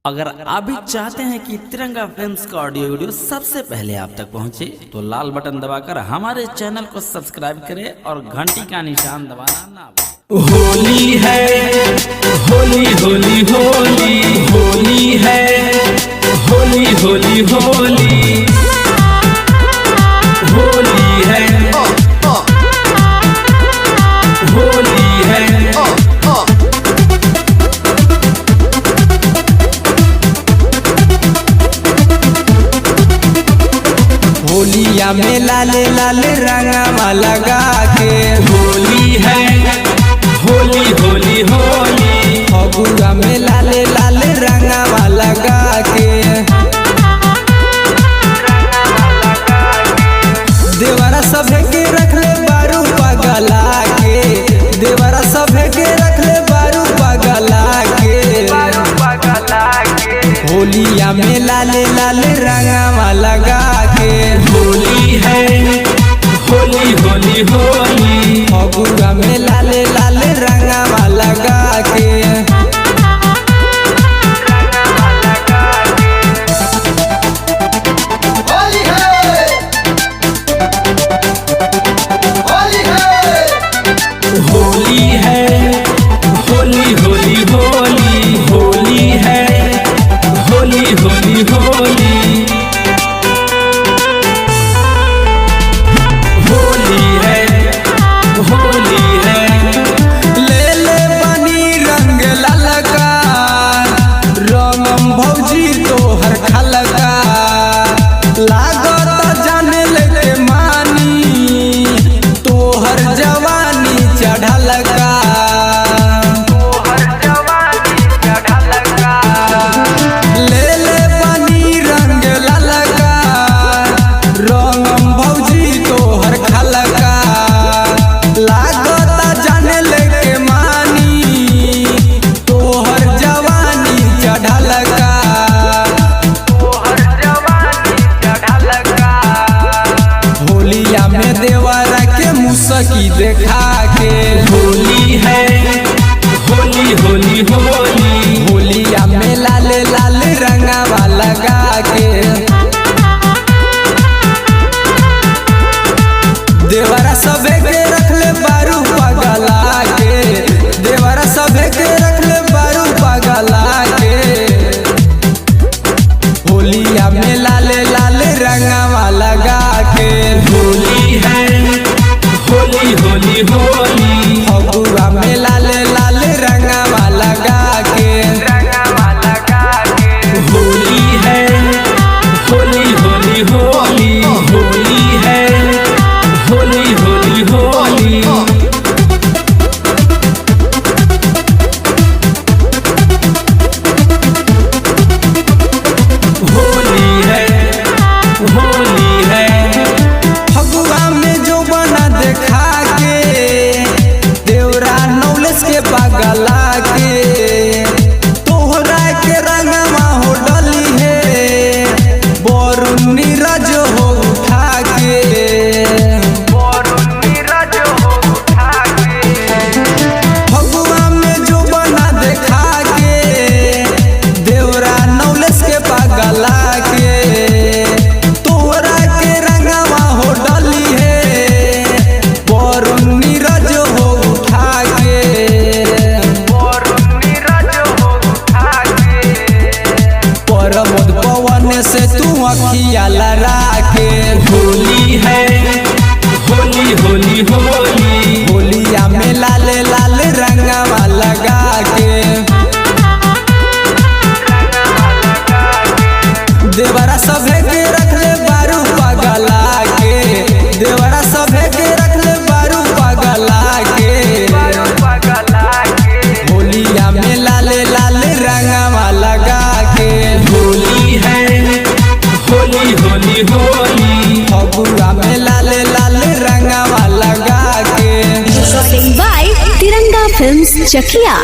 अगर आप भी चाहते हैं कि तिरंगा फिल्म्स का ऑडियो वीडियो सबसे पहले आप तक पहुंचे, तो लाल बटन दबाकर हमारे चैनल को सब्सक्राइब करें और घंटी का निशान दबाना ना भूलें। होली है होली होली होली होली है होली होली होली होली है होली है। होलिया में लाल लाल रंगवा लगा के होली है होली होली होली फगुआ में लाल लाल रंगवा लगा के देवरा सभे के रखले बारू पगला के देवरा सभे के रखले बारू पगला के होलिया में लाल लाल रंगवा लगा के होली है होली होली होली फगुआ में लाल लाल रंगवा लगा के होली है होली है होली है होली होली होली होली है होली होली होली होली है होली है। ले ले बनी रंग ललका रंगम भौजी तोहर खलका लागत जाने लेके मानी तोहर जवानी चढ़लका ले ले बनी रंग ललका रंगम भौजी तोहर खलका लागत जाने लेके मानी तोहर जवानी चढ़लका होलिया में देवरा के मुसकी देखा के होली है होली होली होली होलिया में लाल लाल रंगवा लगा के देवरा सभे के रखले बारू पगला के देवरा सभे के रखले बारू पगला के होलिया में लाल लाल रंगवा लगा के होली है होली होली होली फगुआ में लाल लाल रंगवा लगा के होली है होली होली होली होली है होली होली होली होली है होली है। फगुआ में जो बना देखा के देवरा नौलेस के पगला के तोहरा के रंगवा हो डली है बोरुन नीरज हो उठा के फगुआ में जो बना देखा के देवरा नौलेस के पगला के तोहरा के रंगवा हो डली है बोरुन नीरज हो उठा के परमोद पवन से तू अखिया लड़ा के होली है होली होली होली होलिया में लाल लाल रंगवा लगा के देवरा सभे के रखले बारू पगला के देवरा सभे के रखले बारू पगला के होलिया में लाल लाल रंगवा लगा के होली है होली होली होली फगुआ में लाल लाल रंगवा लगा के Shooting by Tiranga Films, Chakia.